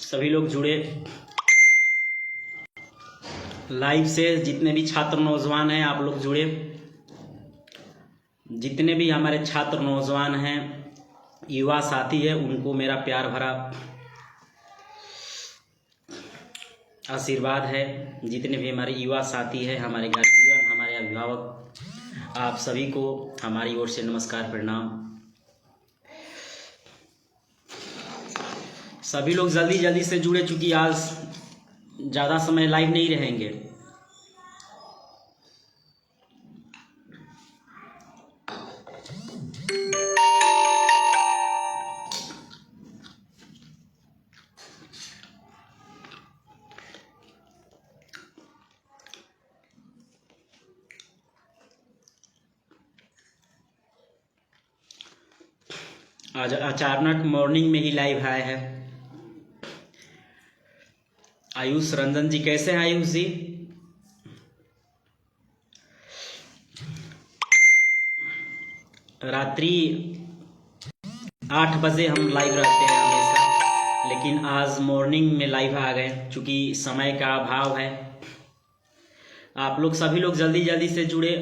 सभी लोग जुड़े लाइव से, जितने भी छात्र नौजवान हैं आप लोग जुड़े, जितने भी हमारे छात्र नौजवान हैं, युवा साथी है, उनको मेरा प्यार भरा आशीर्वाद है। जितने भी हमारे युवा साथी है, हमारे गार्जियन, हमारे अभिभावक, आप सभी को हमारी ओर से नमस्कार, प्रणाम। सभी लोग जल्दी जल्दी से जुड़े, चूँकि आज ज़्यादा समय लाइव नहीं रहेंगे। आज अचानक मॉर्निंग में ही लाइव आए हैं। आयुष रंजन जी, कैसे हैं आयुष जी? रात्रि 8 बजे हम लाइव रहते हैं हमेशा, लेकिन आज मॉर्निंग में लाइव आ गए क्योंकि समय का अभाव है। आप लोग सभी लोग जल्दी जल्दी से जुड़े।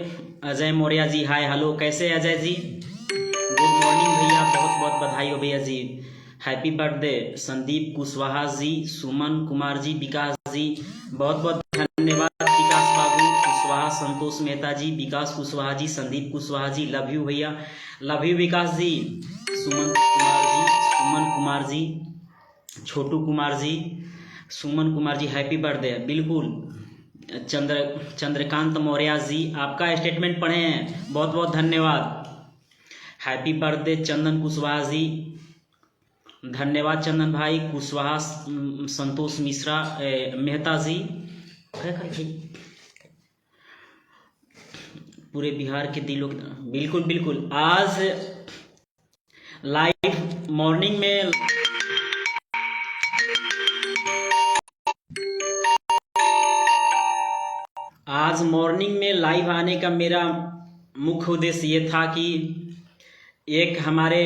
अजय मौर्य जी, हाय हेलो, कैसे हैं अजय जी? गुड मॉर्निंग भैया, बहुत बहुत बधाई हो भैया जी, हैप्पी बर्थडे। संदीप कुशवाहा जी, सुमन कुमार जी, विकास जी, बहुत बहुत धन्यवाद। विकास बाबू कुशवाहा, संतोष मेहता जी, विकास कुशवाहा जी, संदीप कुशवाहा जी, लव यू भैया, love you Vikas ji. Suman Kumar ji, Chhotu Kumar ji, Suman Kumar ji, happy birthday. बिल्कुल। चंद्रकांत मौर्य जी, आपका स्टेटमेंट पढ़े हैं, बहुत बहुत धन्यवाद। हैप्पी बर्थडे चंदन कुशवाहा जी, धन्यवाद चंदन भाई। कुशवाहा संतोष मिश्रा मेहता जी, पूरे बिहार के दिलों, बिल्कुल बिल्कुल। आज लाइव मॉर्निंग में लाइव आने का मेरा मुख्य उद्देश्य ये था कि एक हमारे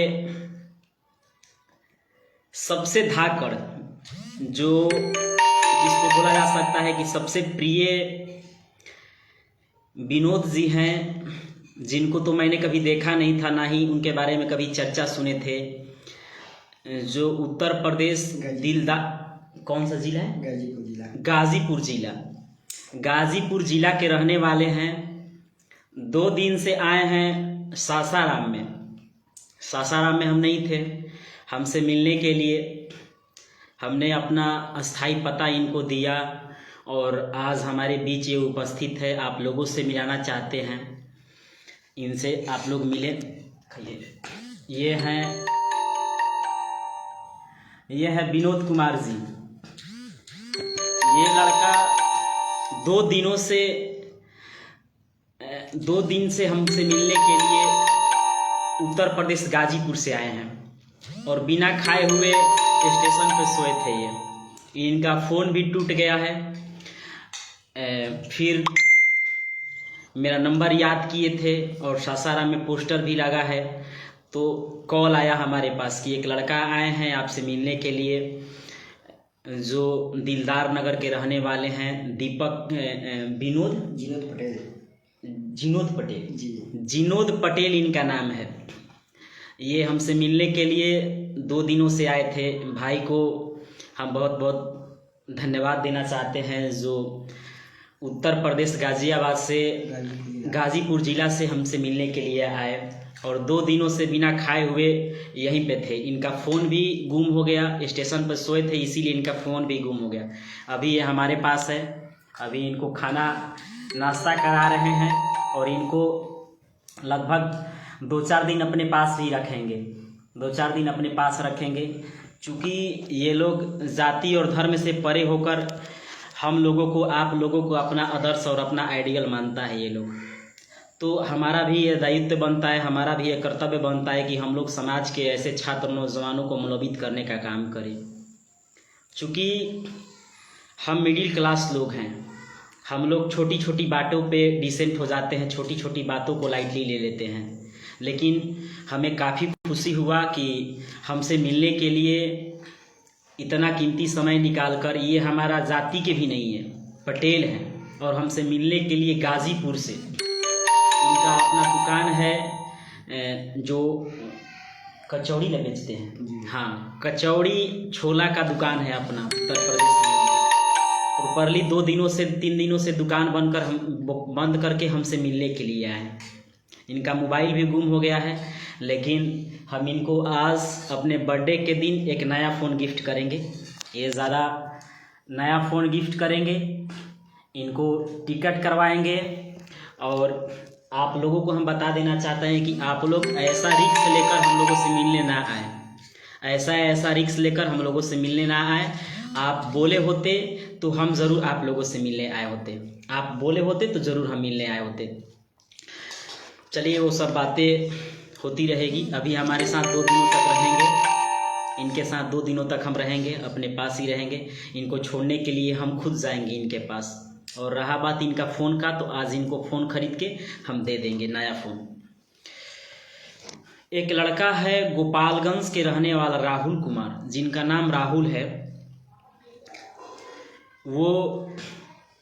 सबसे धाकड़, जो जिसको बोला जा सकता है कि सबसे प्रिय विनोद जी हैं, जिनको तो मैंने कभी देखा नहीं था, ना ही उनके बारे में कभी चर्चा सुने थे, जो उत्तर प्रदेश कौन सा जिला है? गाजीपुर जिला के रहने वाले हैं। 2 दिन से आए हैं सासाराम में। सासाराम में हम नहीं थे, हमसे मिलने के लिए हमने अपना अस्थाई पता इनको दिया और आज हमारे बीच ये उपस्थित है। आप लोगों से मिलाना चाहते हैं, इनसे आप लोग मिले। ये है विनोद कुमार जी। ये लड़का 2 दिन से हमसे मिलने के लिए उत्तर प्रदेश गाजीपुर से आए हैं और बिना खाए हुए स्टेशन पर सोए थे। ये इनका फ़ोन भी टूट गया है। फिर मेरा नंबर याद किए थे और सासाराम में पोस्टर भी लगा है, तो कॉल आया हमारे पास कि एक लड़का आए हैं आपसे मिलने के लिए, जो दिलदार नगर के रहने वाले हैं। जिनोद पटेल इनका नाम है। ये हमसे मिलने के लिए 2 दिनों से आए थे। भाई को हम बहुत बहुत धन्यवाद देना चाहते हैं, जो उत्तर प्रदेश गाजीपुर जिला से हमसे मिलने के लिए आए और 2 दिनों से बिना खाए हुए यहीं पे थे। इनका फ़ोन भी गुम हो गया, स्टेशन पर सोए थे इसीलिए इनका फ़ोन भी गुम हो गया। अभी ये हमारे पास है, अभी इनको खाना नाश्ता करा रहे हैं और इनको लगभग 2-4 दिन अपने पास ही रखेंगे, 2-4 दिन अपने पास रखेंगे, क्योंकि ये लोग जाति और धर्म से परे होकर हम लोगों को, आप लोगों को अपना आदर्श और अपना आइडियल मानता है ये लोग। तो हमारा भी ये दायित्व बनता है, हमारा भी ये कर्तव्य बनता है कि हम लोग समाज के ऐसे छात्र नौजवानों को मनोवित करने का काम करें। चूँकि हम मिडिल क्लास लोग हैं, हम लोग छोटी छोटी बातों पे डिसेंट हो जाते हैं, छोटी छोटी बातों को लाइटली ले लेते हैं, लेकिन हमें काफ़ी खुशी हुआ कि हमसे मिलने के लिए इतना कीमती समय निकालकर, ये हमारा जाति के भी नहीं है, पटेल हैं और हमसे मिलने के लिए गाजीपुर से, इनका अपना दुकान है जो कचौड़ी ले बेचते हैं। हाँ, कचौड़ी छोला का दुकान है अपना उत्तर प्रदेश में। प्रॉपरली 2 दिनों से 3 दिनों से दुकान बंद करके हमसे मिलने के लिए आए हैं। इनका मोबाइल भी गुम हो गया है, लेकिन हम इनको आज अपने बर्थडे के दिन एक नया फ़ोन गिफ्ट करेंगे। ये ज़्यादा नया फ़ोन गिफ्ट करेंगे, इनको टिकट करवाएंगे। और आप लोगों को हम बता देना चाहते हैं कि आप लोग ऐसा रिस्क लेकर हम लोगों से मिलने ना आए, ऐसा रिस्क लेकर हम लोगों से मिलने ना आए। आप बोले होते तो हम ज़रूर आप लोगों से मिलने आए होते, आप बोले होते तो ज़रूर हम मिलने आए होते। चलिए, वो सब बातें होती रहेगी। अभी हमारे साथ 2 दिनों तक रहेंगे, इनके साथ 2 दिनों तक हम रहेंगे, अपने पास ही रहेंगे। इनको छोड़ने के लिए हम खुद जाएंगे इनके पास। और रहा बात इनका फ़ोन का, तो आज इनको फ़ोन खरीद के हम दे देंगे नया फ़ोन। एक लड़का है गोपालगंज के रहने वाला राहुल कुमार, जिनका नाम राहुल है। वो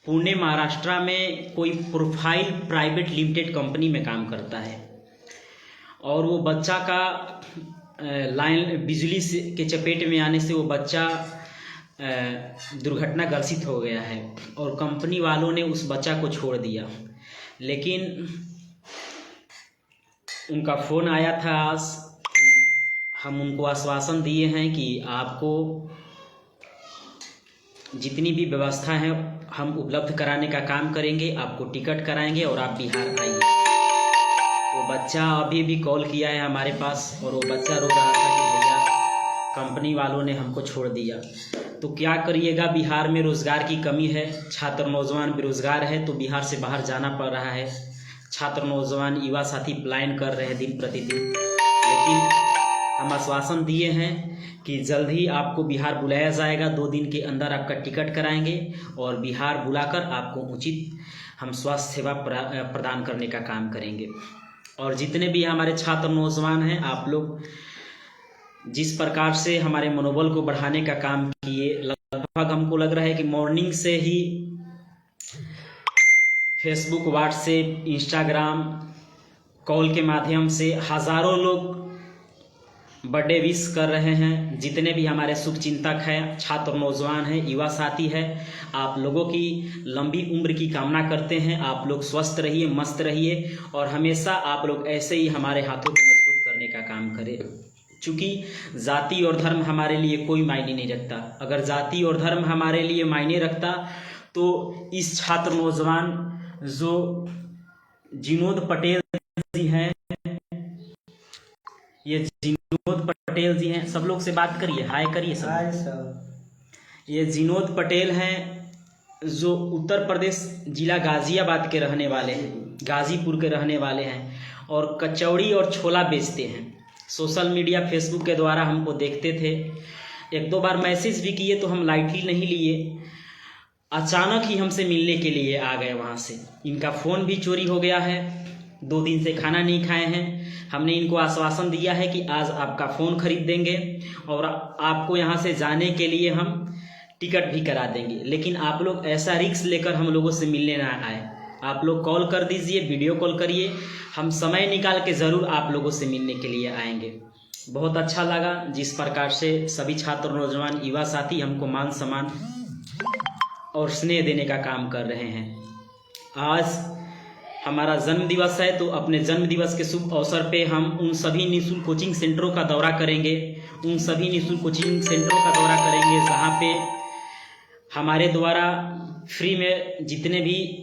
पुणे महाराष्ट्र में कोई प्रोफाइल प्राइवेट लिमिटेड कंपनी में काम करता है। और वो बच्चा का लाइन बिजली से के चपेट में आने से वो बच्चा दुर्घटनाग्रस्त हो गया है और कंपनी वालों ने उस बच्चा को छोड़ दिया। लेकिन उनका फ़ोन आया था आज, हम उनको आश्वासन दिए हैं कि आपको जितनी भी व्यवस्था है हम उपलब्ध कराने का काम करेंगे, आपको टिकट कराएंगे और आप बिहार आइए। वो बच्चा अभी भी कॉल किया है हमारे पास और वो बच्चा रो रहा था कि भैया कंपनी वालों ने हमको छोड़ दिया। तो क्या करिएगा, बिहार में रोज़गार की कमी है, छात्र नौजवान बेरोज़गार है, तो बिहार से बाहर जाना पड़ रहा है। छात्र नौजवान युवा साथी पलायन कर रहे हैं दिन प्रतिदिन। लेकिन हम आश्वासन दिए हैं कि जल्द ही आपको बिहार बुलाया जाएगा, 2 दिन के अंदर आपका टिकट कराएंगे और बिहार बुलाकर आपको उचित हम स्वास्थ्य सेवा प्रदान करने का काम करेंगे। और जितने भी हमारे छात्र नौजवान हैं, आप लोग जिस प्रकार से हमारे मनोबल को बढ़ाने का काम किए, लगभग हमको लग रहा है कि मॉर्निंग से ही फेसबुक, व्हाट्सएप, इंस्टाग्राम, कॉल के माध्यम से हज़ारों लोग बर्थडे विश कर रहे हैं। जितने भी हमारे शुभचिंतक हैं, छात्र नौजवान हैं, युवा साथी हैं, आप लोगों की लंबी उम्र की कामना करते हैं। आप लोग स्वस्थ रहिए, मस्त रहिए और हमेशा आप लोग ऐसे ही हमारे हाथों को मजबूत करने का काम करें। चूँकि जाति और धर्म हमारे लिए कोई मायने नहीं रखता। अगर जाति और धर्म हमारे लिए मायने रखता तो इस छात्र नौजवान जो जिनोद पटेल जी हैं, ये जिनोद पटेल जी हैं, सब लोग से बात करिए, हाय करिए सब। Hi sir. ये जिनोद पटेल हैं जो उत्तर प्रदेश जिला गाजियाबाद के रहने वाले हैं, गाजीपुर के रहने वाले हैं और कचौड़ी और छोला बेचते हैं। सोशल मीडिया फेसबुक के द्वारा हमको देखते थे, 1-2 बार मैसेज भी किए तो हम लाइटली नहीं लिए। अचानक ही हमसे मिलने के लिए आ गए वहाँ से। इनका फ़ोन भी चोरी हो गया है, 2 दिन से खाना नहीं खाए हैं। हमने इनको आश्वासन दिया है कि आज आपका फ़ोन खरीद देंगे और आपको यहाँ से जाने के लिए हम टिकट भी करा देंगे। लेकिन आप लोग ऐसा रिस्क लेकर हम लोगों से मिलने ना आए। आप लोग कॉल कर दीजिए, वीडियो कॉल करिए, हम समय निकाल के ज़रूर आप लोगों से मिलने के लिए आएंगे। बहुत अच्छा लगा जिस प्रकार से सभी छात्र नौजवान युवा साथी हमको मान सम्मान और स्नेह देने का काम कर रहे हैं। आज हमारा जन्म दिवस है, तो अपने जन्म दिवस के शुभ अवसर पे हम उन सभी निःशुल्क कोचिंग सेंटरों का दौरा करेंगे, उन सभी निःशुल्क कोचिंग सेंटरों का दौरा करेंगे जहाँ पे हमारे द्वारा फ्री में जितने भी,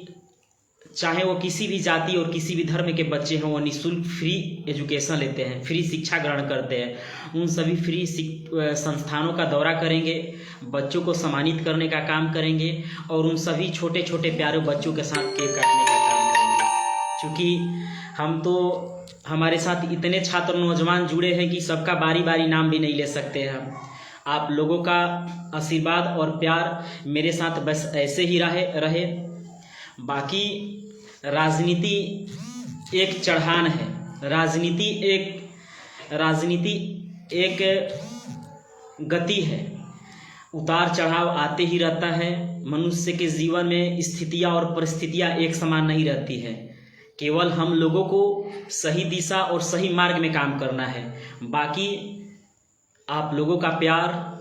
चाहे वो किसी भी जाति और किसी भी धर्म के बच्चे हों, वो निःशुल्क फ्री एजुकेशन लेते हैं, फ्री शिक्षा ग्रहण करते हैं। उन सभी फ्री संस्थानों का दौरा करेंगे, बच्चों को सम्मानित करने का काम करेंगे और उन सभी छोटे छोटे प्यारे बच्चों के साथ केक काटने का काम करेंगे। क्योंकि हम तो, हमारे साथ इतने छात्र नौजवान जुड़े हैं कि सबका बारी बारी नाम भी नहीं ले सकते हैं हम। आप लोगों का आशीर्वाद और प्यार मेरे साथ बस ऐसे ही रहे। बाकी राजनीति एक चढ़ान है, राजनीति एक गति है। उतार चढ़ाव आते ही रहता है। मनुष्य के जीवन में स्थितियाँ और परिस्थितियाँ एक समान नहीं रहती है। केवल हम लोगों को सही दिशा और सही मार्ग में काम करना है। बाकी आप लोगों का प्यार,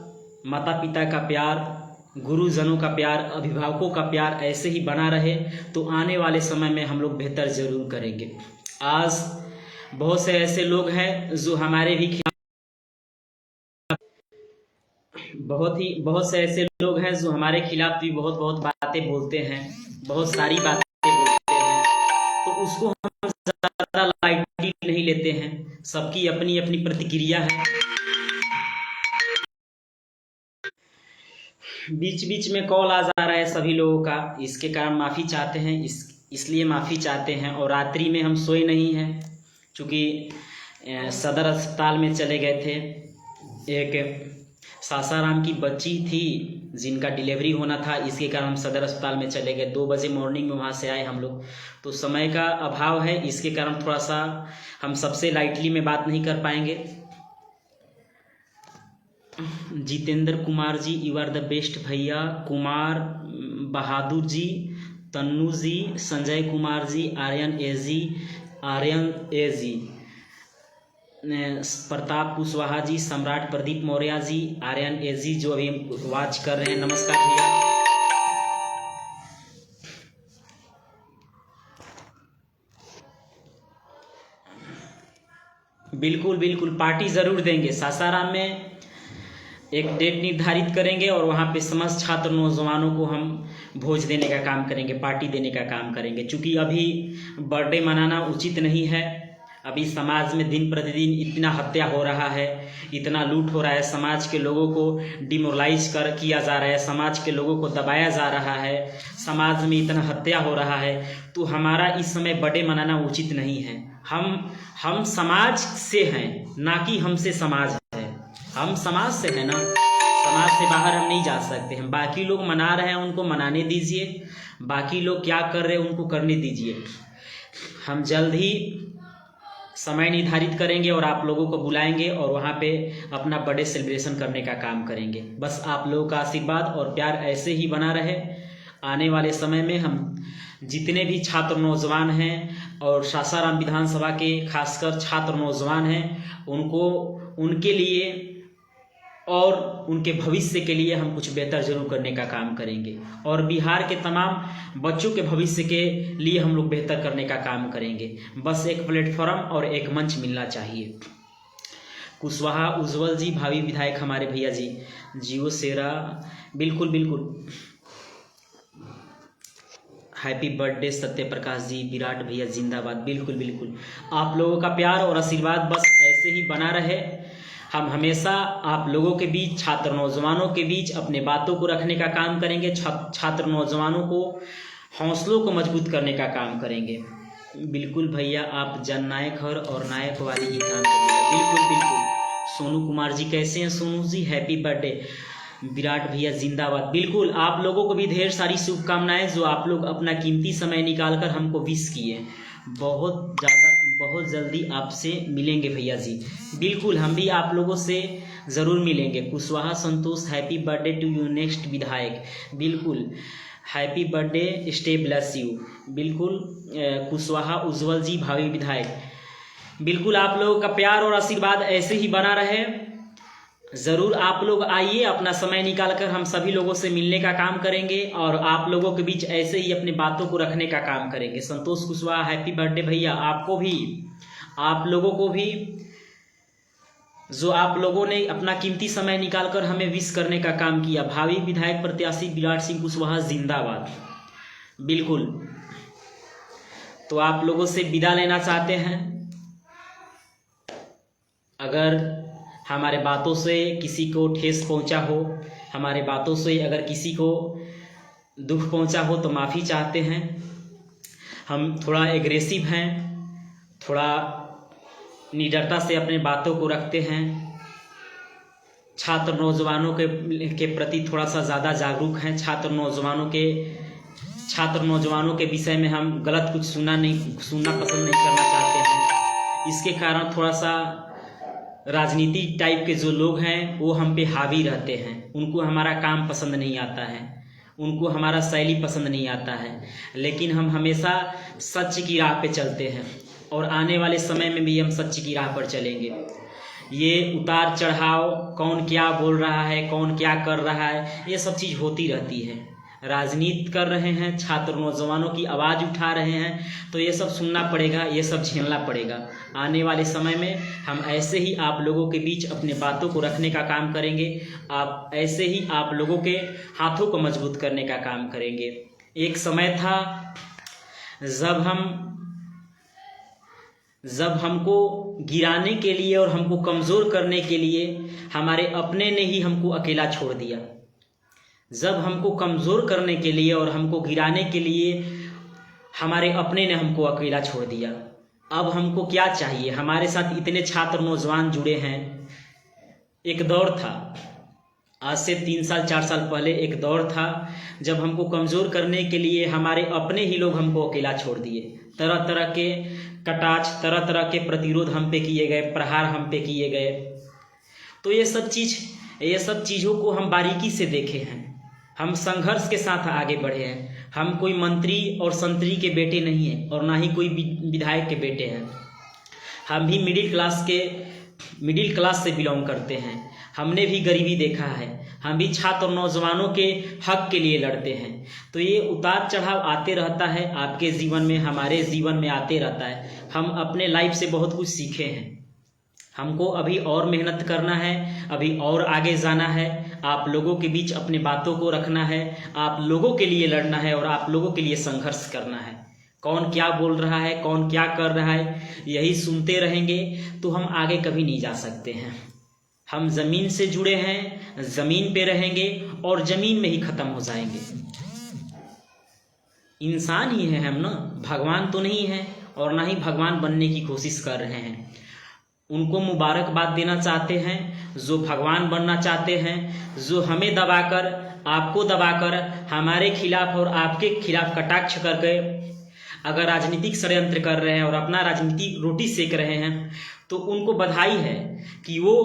माता पिता का प्यार, गुरुजनों का प्यार, अभिभावकों का प्यार ऐसे ही बना रहे तो आने वाले समय में हम लोग बेहतर ज़रूर करेंगे। आज बहुत से ऐसे लोग हैं जो हमारे भी बहुत से ऐसे लोग हैं जो हमारे खिलाफ भी बहुत बातें बोलते हैं, बहुत सारी बातें बोलते हैं, तो उसको हम ज़्यादा लाइटली नहीं लेते हैं। सबकी अपनी अपनी प्रतिक्रिया है। बीच बीच में कॉल आ जा रहा है सभी लोगों का, इसके कारण माफ़ी चाहते हैं। इसलिए माफ़ी चाहते हैं। और रात्रि में हम सोए नहीं हैं क्योंकि सदर अस्पताल में चले गए थे। एक सासाराम की बच्ची थी जिनका डिलीवरी होना था, इसके कारण हम सदर अस्पताल में चले गए। 2 बजे मॉर्निंग में वहाँ से आए हम लोग, तो समय का अभाव है, इसके कारण थोड़ा सा हम सबसे लाइटली में बात नहीं कर पाएंगे। Jitendra Kumar ji, you are the best भैया। कुमार बहादुर जी, तन्नू जी, संजय कुमार जी, आर्यन ए जी, प्रताप कुशवाहा जी, सम्राट प्रदीप मौर्य जी, आर्यन ए जी जो अभी वॉच कर रहे हैं, नमस्कार भैया। बिल्कुल बिल्कुल पार्टी ज़रूर देंगे। सासाराम में एक डेट निर्धारित करेंगे और वहाँ पे समस्त छात्र नौजवानों को हम भोज देने का काम करेंगे, पार्टी देने का काम करेंगे। क्योंकि अभी बर्थडे मनाना उचित नहीं है। अभी समाज में दिन प्रतिदिन इतना हत्या हो रहा है, इतना लूट हो रहा है, समाज के लोगों को डिमोरलाइज किया जा रहा है, समाज के लोगों को दबाया जा रहा है, समाज में इतना हत्या हो रहा है, तो हमारा इस समय बर्थडे मनाना उचित नहीं है। हम समाज से हैं, ना कि हमसे समाज है। हम समाज से हैं ना, समाज से बाहर हम नहीं जा सकते हैं। बाकी लोग मना रहे हैं, उनको मनाने दीजिए। बाकी लोग क्या कर रहे हैं उनको करने दीजिए। हम जल्द ही समय निर्धारित करेंगे और आप लोगों को बुलाएंगे और वहाँ पे अपना बर्थडे सेलिब्रेशन करने का काम करेंगे। बस आप लोगों का आशीर्वाद और प्यार ऐसे ही बना रहे। आने वाले समय में हम जितने भी छात्र नौजवान हैं और सासाराम विधानसभा के खासकर छात्र नौजवान हैं, उनके लिए और उनके भविष्य के लिए हम कुछ बेहतर जरूर करने का काम करेंगे। और बिहार के तमाम बच्चों के भविष्य के लिए हम लोग बेहतर करने का काम करेंगे। बस एक प्लेटफॉर्म और एक मंच मिलना चाहिए। कुशवाहा उज्जवल जी, भावी विधायक हमारे भैया जी, जियो सेरा, बिल्कुल बिल्कुल। हैप्पी बर्थडे सत्य प्रकाश जी, विराट भैया जिंदाबाद। बिल्कुल बिल्कुल, आप लोगों का प्यार और आशीर्वाद बस ऐसे ही बना रहे। हम हमेशा आप लोगों के बीच, छात्र नौजवानों के बीच अपने बातों को रखने का काम करेंगे। छात्र नौजवानों को हौसलों को मजबूत करने का काम करेंगे। बिल्कुल भैया, आप जननायक हर और नायक वाली ही काम करेंगे। बिल्कुल बिल्कुल। सोनू कुमार जी कैसे हैं? Sonu ji happy birthday. विराट भैया जिंदाबाद। बिल्कुल, आप लोगों को भी ढेर सारी शुभकामनाएं जो आप लोग अपना कीमती समय निकालकर हमको विश किए। बहुत जल्दी आपसे मिलेंगे भैया जी। बिल्कुल, हम भी आप लोगों से ज़रूर मिलेंगे। Kushwaha Santosh, happy birthday to you next विधायक। बिल्कुल, happy birthday, stay bless you. बिल्कुल, कुशवाहा उज्जवल जी, भावी विधायक। बिल्कुल, आप लोगों का प्यार और आशीर्वाद ऐसे ही बना रहे। ज़रूर आप लोग आइए, अपना समय निकाल कर हम सभी लोगों से मिलने का काम करेंगे और आप लोगों के बीच ऐसे ही अपनी बातों को रखने का काम करेंगे। संतोष कुशवाहा, हैप्पी बर्थडे भैया। आपको भी, आप लोगों को भी, जो आप लोगों ने अपना कीमती समय निकालकर हमें विश करने का काम किया। भावी विधायक प्रत्याशी विराट सिंह कुशवाहा जिंदाबाद। बिल्कुल, तो आप लोगों से विदा लेना चाहते हैं। अगर हमारे बातों से किसी को ठेस पहुंचा हो, हमारे बातों से अगर किसी को दुख पहुंचा हो तो माफ़ी चाहते हैं। हम थोड़ा एग्रेसिव हैं, थोड़ा निडरता से अपने बातों को रखते हैं। छात्र नौजवानों के प्रति थोड़ा सा ज़्यादा जागरूक हैं। छात्र नौजवानों के विषय में हम गलत कुछ सुनना पसंद नहीं करना चाहते हैं। इसके कारण थोड़ा सा राजनीति टाइप के जो लोग हैं वो हम पे हावी रहते हैं। उनको हमारा काम पसंद नहीं आता है, उनको हमारा शैली पसंद नहीं आता है, लेकिन हम हमेशा सच की राह पे चलते हैं और आने वाले समय में भी हम सच की राह पर चलेंगे। ये उतार चढ़ाव, कौन क्या बोल रहा है, कौन क्या कर रहा है, ये सब चीज़ होती रहती है। राजनीति कर रहे हैं, छात्र नौजवानों की आवाज़ उठा रहे हैं, तो ये सब सुनना पड़ेगा, ये सब झेलना पड़ेगा। आने वाले समय में हम ऐसे ही आप लोगों के बीच अपने बातों को रखने का काम करेंगे, आप ऐसे ही आप लोगों के हाथों को मजबूत करने का काम करेंगे। एक समय था जब हमको गिराने के लिए और हमको कमज़ोर करने के लिए हमारे अपने ने ही हमको अकेला छोड़ दिया। जब हमको कमज़ोर करने के लिए और हमको गिराने के लिए हमारे अपने ने हमको अकेला छोड़ दिया। अब हमको क्या चाहिए? हमारे साथ इतने छात्र नौजवान जुड़े हैं। एक दौर था, आज से 3 साल 4 साल पहले एक दौर था जब हमको कमज़ोर करने के लिए हमारे अपने ही लोग हमको अकेला छोड़ दिए। तरह तरह के कटाक्ष, तरह तरह के प्रतिरोध हम पे किए गए, प्रहार हम पे किए गए। तो ये सब चीज़ों को हम बारीकी से देखे हैं। हम संघर्ष के साथ आगे बढ़े हैं। हम कोई मंत्री और संतरी के बेटे नहीं हैं और ना ही कोई विधायक के बेटे हैं। हम भी मिडिल क्लास से बिलोंग करते हैं। हमने भी गरीबी देखा है। हम भी छात्र नौजवानों के हक के लिए लड़ते हैं। तो ये उतार चढ़ाव आते रहता है, आपके जीवन में, हमारे जीवन में आते रहता है। हम अपने लाइफ से बहुत कुछ सीखे हैं। हमको अभी और मेहनत करना है, अभी और आगे जाना है, आप लोगों के बीच अपने बातों को रखना है, आप लोगों के लिए लड़ना है और आप लोगों के लिए संघर्ष करना है। कौन क्या बोल रहा है, कौन क्या कर रहा है, यही सुनते रहेंगे तो हम आगे कभी नहीं जा सकते हैं। हम ज़मीन से जुड़े हैं, ज़मीन पे रहेंगे और ज़मीन में ही ख़त्म हो जाएंगे। इंसान ही है हम ना, भगवान तो नहीं है और ना ही भगवान बनने की कोशिश कर रहे हैं। उनको मुबारकबाद देना चाहते हैं जो भगवान बनना चाहते हैं, जो हमें दबाकर, आपको दबाकर, हमारे खिलाफ और आपके खिलाफ कटाक्ष करके अगर राजनीतिक षड्यंत्र कर रहे हैं और अपना राजनीतिक रोटी सेक रहे हैं, तो उनको बधाई है कि वो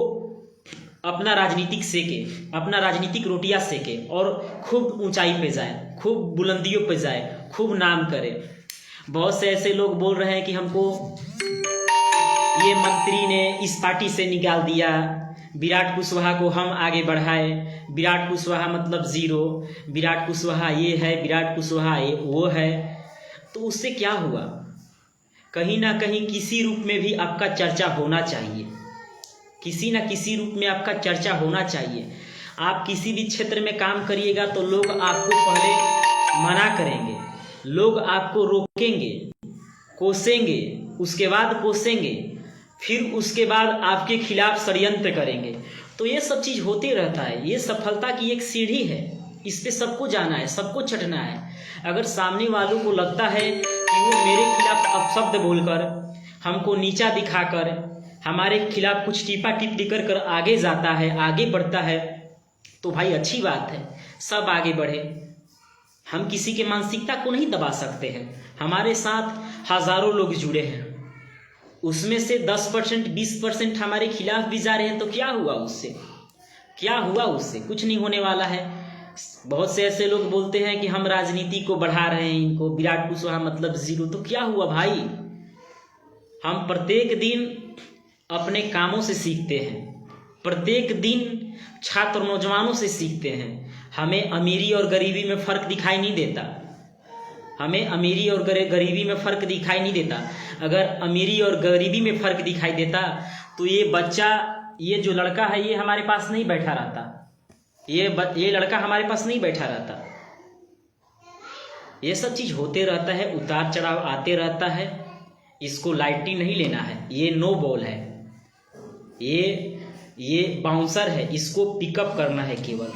अपना राजनीतिक रोटियां सेके और खूब ऊंचाई पे जाए, खूब बुलंदियों पे जाए, खूब नाम करे। बहुत से ऐसे लोग बोल रहे हैं कि हमको ये मंत्री ने इस पार्टी से निकाल दिया, विराट कुशवाहा को हम आगे बढ़ाए, विराट कुशवाहा मतलब जीरो, विराट कुशवाहा ये है, विराट कुशवाहा ये वो है। तो उससे क्या हुआ? कहीं ना कहीं किसी रूप में भी आपका चर्चा होना चाहिए, किसी न किसी रूप में आपका चर्चा होना चाहिए। आप किसी भी क्षेत्र में काम करिएगा तो लोग आपको पहले मना करेंगे, लोग आपको रोकेंगे, कोसेंगे, उसके बाद कोसेंगे, फिर उसके बाद आपके खिलाफ षड्यंत्र करेंगे। तो ये सब चीज़ होते रहता है। ये सफलता की एक सीढ़ी है, इस पे सबको जाना है, सबको चढ़ना है। अगर सामने वालों को लगता है कि वो मेरे खिलाफ अपशब्द बोलकर, हमको नीचा दिखाकर, हमारे खिलाफ कुछ टीपा टिप्पणी कर आगे जाता है, आगे बढ़ता है, तो भाई अच्छी बात है, सब आगे बढ़े। हम किसी के मानसिकता को नहीं दबा सकते हैं। हमारे साथ हजारों लोग जुड़े हैं, उसमें से 10% 20% हमारे खिलाफ भी जा रहे हैं, तो क्या हुआ उससे? कुछ नहीं होने वाला है। बहुत से ऐसे लोग बोलते हैं कि हम राजनीति को बढ़ा रहे हैं, इनको विराट कुशवाहा मतलब जीरो। तो क्या हुआ भाई? हम प्रत्येक दिन अपने कामों से सीखते हैं, प्रत्येक दिन छात्र नौजवानों से सीखते हैं। हमें अमीरी और गरीबी में फ़र्क दिखाई नहीं देता, हमें अमीरी और गरीबी में फ़र्क दिखाई नहीं देता। अगर अमीरी और गरीबी में फ़र्क दिखाई देता तो ये बच्चा, ये जो लड़का है, ये हमारे पास नहीं बैठा रहता, ये लड़का हमारे पास नहीं बैठा रहता। ये सब चीज़ होते रहता है, उतार चढ़ाव आते रहता है। इसको लाइटली नहीं लेना है। ये नो बॉल है, ये बाउंसर है, इसको पिकअप करना है केवल।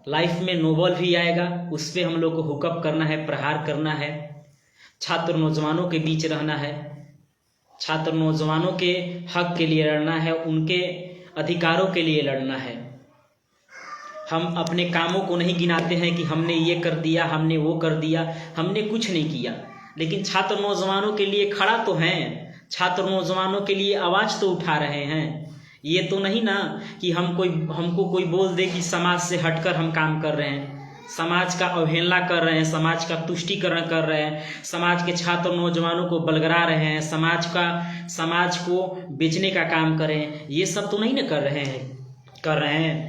लाइफ में नो बॉल भी आएगा, उस पर हम लोग को हुकअप करना है, प्रहार करना है। छात्र नौजवानों के बीच रहना है, छात्र नौजवानों के हक के लिए लड़ना है, उनके अधिकारों के लिए लड़ना है। हम अपने कामों को नहीं गिनाते हैं कि हमने ये कर दिया, हमने वो कर दिया, हमने कुछ नहीं किया। लेकिन छात्र नौजवानों के लिए खड़ा तो हैं, छात्र नौजवानों के लिए आवाज़ तो उठा रहे हैं। ये तो नहीं ना कि हमको कोई बोल दे कि समाज से हटकर हम काम कर रहे हैं, समाज का अवहेलना कर रहे हैं, समाज का तुष्टीकरण कर रहे हैं, समाज के छात्र नौजवानों को बलगरा रहे हैं, समाज को बेचने का काम कर रहे हैं। ये सब तो नहीं ना कर रहे हैं।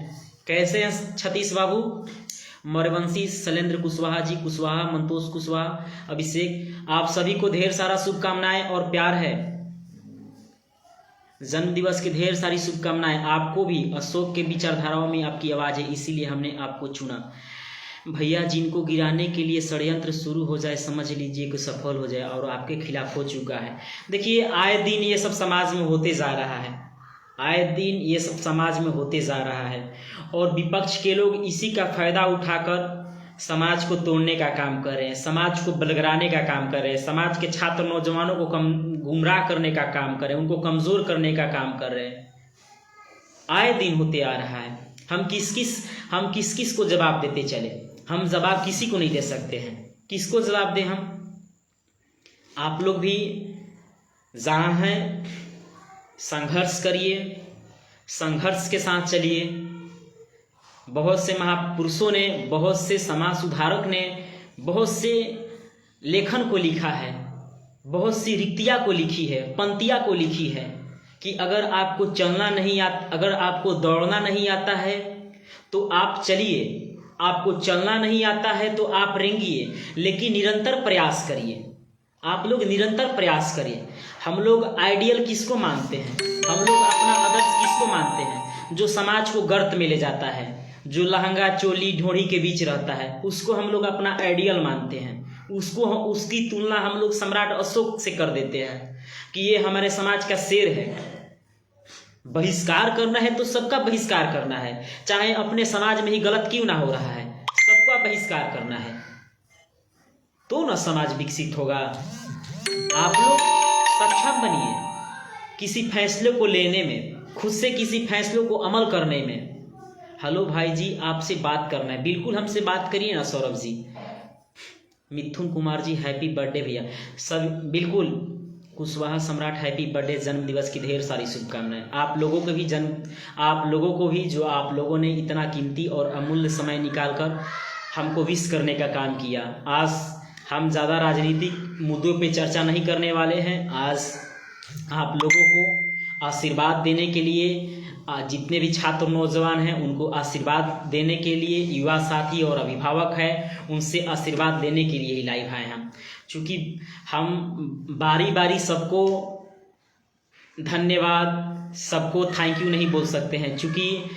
कैसे हैं सतीश बाबू, मौर्यवंशी, शैलेंद्र कुशवाहा जी, कुशवाहा, मंतोष कुशवाहा, अभिषेक, आप सभी को ढेर सारा शुभकामनाएं और प्यार है। जन्म दिवस की ढेर सारी शुभकामनाएं आपको भी। अशोक के विचारधाराओं में आपकी आवाज़ है, इसीलिए हमने आपको चुना। भैया, जिनको गिराने के लिए षड्यंत्र शुरू हो जाए, समझ लीजिए कि सफल हो जाए और आपके खिलाफ हो चुका है। देखिए, आए दिन ये सब समाज में होते जा रहा है, आए दिन ये सब समाज में होते जा रहा है और विपक्ष के लोग इसी का फायदा उठाकर समाज को तोड़ने का काम कर रहे हैं, समाज को बलगराने का काम कर रहे हैं, समाज के छात्र नौजवानों को गुमराह करने का काम कर रहे हैं, उनको कमज़ोर करने का काम कर रहे हैं। आए दिन होते आ रहा है। हम किस किस को जवाब देते चले? हम जवाब किसी को नहीं दे सकते हैं। किसको जवाब दें हम? आप लोग भी जहाँ हैं संघर्ष करिए, संघर्ष के साथ चलिए। बहुत से महापुरुषों ने, बहुत से समाज सुधारक ने बहुत से लेखन को लिखा है, बहुत सी रिक्तियाँ को लिखी है, पंक्तियाँ को लिखी है कि अगर आपको चलना नहीं आता, अगर आपको दौड़ना नहीं आता है तो आप चलिए, आपको चलना नहीं आता है तो आप रेंगिए, लेकिन निरंतर प्रयास करिए। आप लोग निरंतर प्रयास करिए। हम लोग आइडियल किसको मानते हैं? हम लोग अपना आदर्श किसको मानते हैं? जो समाज को गर्त में ले जाता है, जो लहंगा चोली ढोड़ी के बीच रहता है, उसको हम लोग अपना आइडियल मानते हैं। उसकी तुलना हम लोग सम्राट अशोक से कर देते हैं कि ये हमारे समाज का शेर है। बहिष्कार करना है तो सबका बहिष्कार करना है, चाहे अपने समाज में ही गलत क्यों ना हो रहा है, सबका बहिष्कार करना है, तो ना समाज विकसित होगा। आप लोग सक्षम बनिए किसी फैसले को लेने में, खुद से किसी फैसलों को अमल करने में। हेलो भाई जी, आपसे बात करना है, बिल्कुल हमसे बात करिए ना। सौरभ जी, मिथुन कुमार जी, हैप्पी बर्थडे भैया। सब बिल्कुल, कुशवाहा सम्राट, हैप्पी बर्थडे, जन्म दिवस की ढेर सारी शुभकामनाएं। आप लोगों को भी जो आप लोगों ने इतना कीमती और अमूल्य समय निकालकर हमको विश करने का काम किया। आज हम ज़्यादा राजनीतिक मुद्दों पे चर्चा नहीं करने वाले हैं। आज आप लोगों को आशीर्वाद देने के लिए, जितने भी छात्र नौजवान हैं उनको आशीर्वाद देने के लिए, युवा साथी और अभिभावक हैं उनसे आशीर्वाद लेने के लिए ही लाइव आए हम। चूँकि हम बारी बारी सबको धन्यवाद, सबको थैंक यू नहीं बोल सकते हैं, चूँकि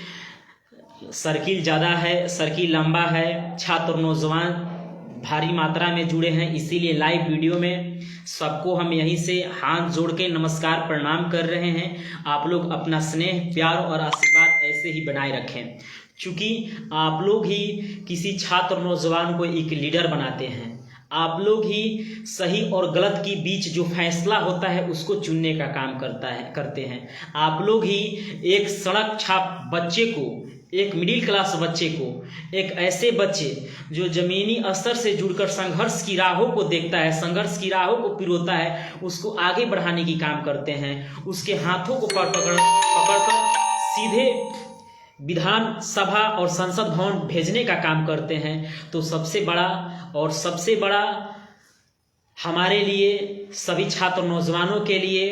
सर्किल ज़्यादा है, सर्किल लंबा है, छात्र नौजवान भारी मात्रा में जुड़े हैं, इसीलिए लाइव वीडियो में सबको हम यहीं से हाथ जोड़ के नमस्कार प्रणाम कर रहे हैं। आप लोग अपना स्नेह, प्यार और आशीर्वाद ऐसे ही बनाए रखें, क्योंकि आप लोग ही किसी छात्र नौजवान को एक लीडर बनाते हैं। आप लोग ही सही और गलत के बीच जो फैसला होता है उसको चुनने का काम करते हैं। आप लोग ही एक सड़क छाप बच्चे को, एक मिडिल क्लास बच्चे को, एक ऐसे बच्चे जो ज़मीनी स्तर से जुड़कर संघर्ष की राहों को देखता है, संघर्ष की राहों को पिरोता है, उसको आगे बढ़ाने की काम करते हैं। उसके हाथों को पकड़कर सीधे विधानसभा और संसद भवन भेजने का काम करते हैं। तो सबसे बड़ा हमारे लिए, सभी छात्र नौजवानों के लिए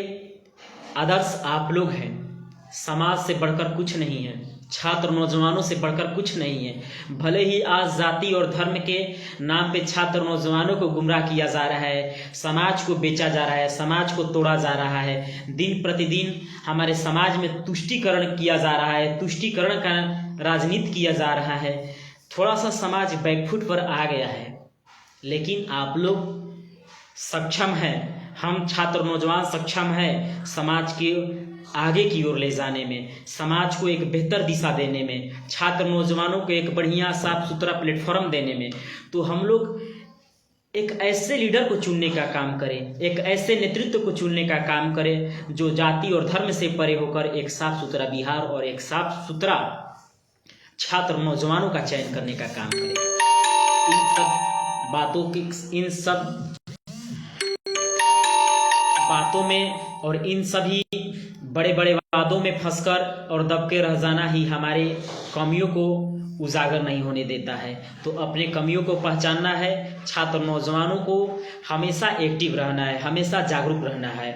आदर्श आप लोग हैं। समाज से बढ़कर कुछ नहीं है, छात्र नौजवानों से बढ़कर कुछ नहीं है। भले ही आज जाति और धर्म के नाम पे छात्र नौजवानों को गुमराह किया जा रहा है, समाज को बेचा जा रहा है, समाज को तोड़ा जा रहा है, दिन प्रतिदिन हमारे समाज में तुष्टीकरण किया जा रहा है, तुष्टीकरण का राजनीति किया जा रहा है। थोड़ा सा समाज बैकफुट पर आ गया है, लेकिन आप लोग सक्षम हैं, हम छात्र नौजवान सक्षम हैं समाज के आगे की ओर ले जाने में, समाज को एक बेहतर दिशा देने में, छात्र नौजवानों को एक बढ़िया साफ सुथरा प्लेटफॉर्म देने में। तो हम लोग एक ऐसे लीडर को चुनने का काम करें, एक ऐसे नेतृत्व को चुनने का काम करें जो जाति और धर्म से परे होकर एक साफ सुथरा बिहार और एक साफ सुथरा छात्र नौजवानों का चयन करने का काम करें। इन सब बातों में और इन सभी बड़े बड़े वादों में फंसकर और दब के रह जाना ही हमारे कमियों को उजागर नहीं होने देता है। तो अपने कमियों को पहचानना है। छात्र नौजवानों को हमेशा एक्टिव रहना है, हमेशा जागरूक रहना है।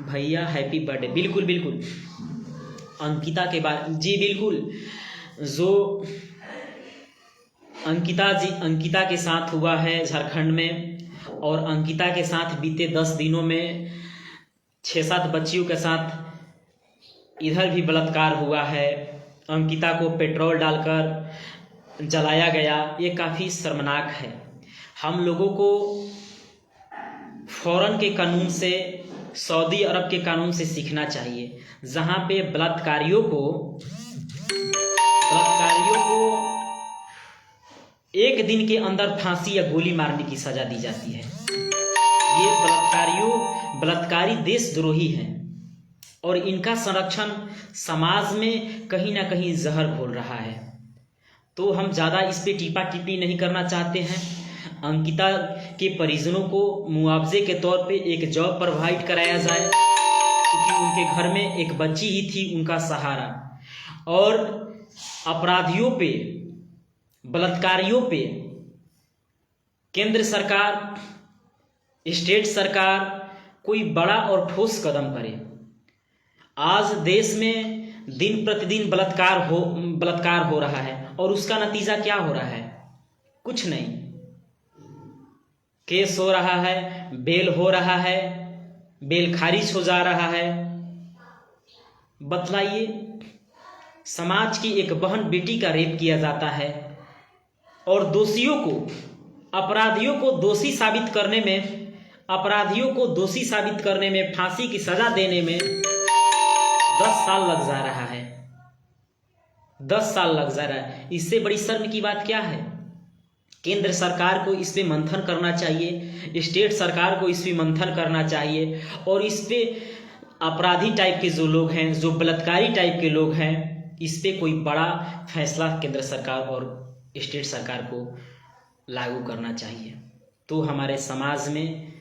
भैया हैप्पी बर्थडे। बिल्कुल बिल्कुल अंकिता के बारे जी बिल्कुल, जो अंकिता के साथ हुआ है झारखंड में, और अंकिता के साथ बीते 10 दिनों में 6-7 बच्चियों के साथ इधर भी बलात्कार हुआ है। अंकिता को पेट्रोल डालकर जलाया गया। ये काफ़ी शर्मनाक है। हम लोगों को फौरन के कानून से, सऊदी अरब के कानून से सीखना चाहिए, जहाँ पे बलात्कारियों को 1 दिन के अंदर फांसी या गोली मारने की सजा दी जाती है। ये बलात्कारी देशद्रोही हैं और इनका संरक्षण समाज में कहीं ना कहीं जहर घोल रहा है। तो हम ज़्यादा इस पे टीपा टिप्पणी नहीं करना चाहते हैं। अंकिता के परिजनों को मुआवजे के तौर पे एक जॉब प्रोवाइड कराया जाए, क्योंकि उनके घर में एक बच्ची ही थी उनका सहारा। और अपराधियों पे, बलात्कारियों पे केंद्र सरकार, स्टेट सरकार कोई बड़ा और ठोस कदम करे। आज देश में दिन प्रतिदिन बलात्कार हो रहा है और उसका नतीजा क्या हो रहा है? कुछ नहीं। केस हो रहा है, बेल हो रहा है, बेल खारिज हो जा रहा है। बतलाइए, समाज की एक बहन बेटी का रेप किया जाता है और अपराधियों को दोषी साबित करने में, फांसी की सजा देने में 10 साल लग जा रहा है। 10 साल लग जा रहा है। इससे बड़ी शर्म की बात क्या है? केंद्र सरकार को इस पे मंथन करना चाहिए, स्टेट सरकार को इस पे मंथन करना चाहिए, और इस पे अपराधी टाइप के जो लोग हैं, जो बलात्कारी टाइप के लोग हैं, इस पे कोई बड़ा फैसला केंद्र सरकार और स्टेट सरकार को लागू करना चाहिए। तो हमारे समाज में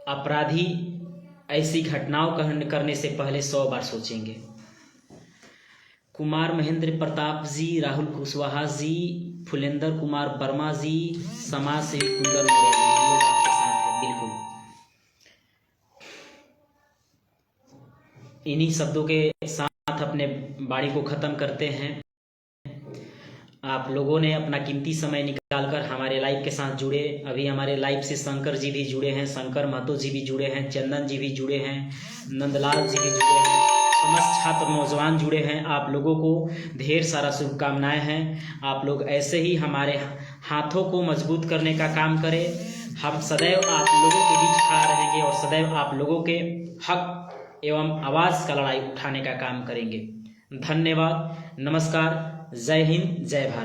अपराधी ऐसी घटनाओं करने से पहले 100 बार सोचेंगे। कुमार महेंद्र प्रताप जी, राहुल कुशवाहा जी, फुलेंद्र कुमार वर्मा जी, समाज सेवी कुंदन मौर्य जी, हम लोग आपके साथ हैं। बिल्कुल इन्हीं शब्दों के साथ अपने वाणी को ख़त्म करते हैं। आप लोगों ने अपना कीमती समय निकालकर हमारे लाइव के साथ जुड़े। अभी हमारे लाइव से शंकर जी भी जुड़े हैं, शंकर महतो जी भी जुड़े हैं, चंदन जी भी जुड़े हैं, नंदलाल जी भी जुड़े हैं, समस्त छात्र नौजवान जुड़े हैं। आप लोगों को ढेर सारा शुभकामनाएं हैं। आप लोग ऐसे ही हमारे हाथों को मजबूत करने का काम करें। हम सदैव आप लोगों के बीच खड़ा रहेंगे और सदैव आप लोगों के हक एवं आवाज़ का लड़ाई उठाने का काम करेंगे। धन्यवाद, नमस्कार, जय हिंद, जय भारत।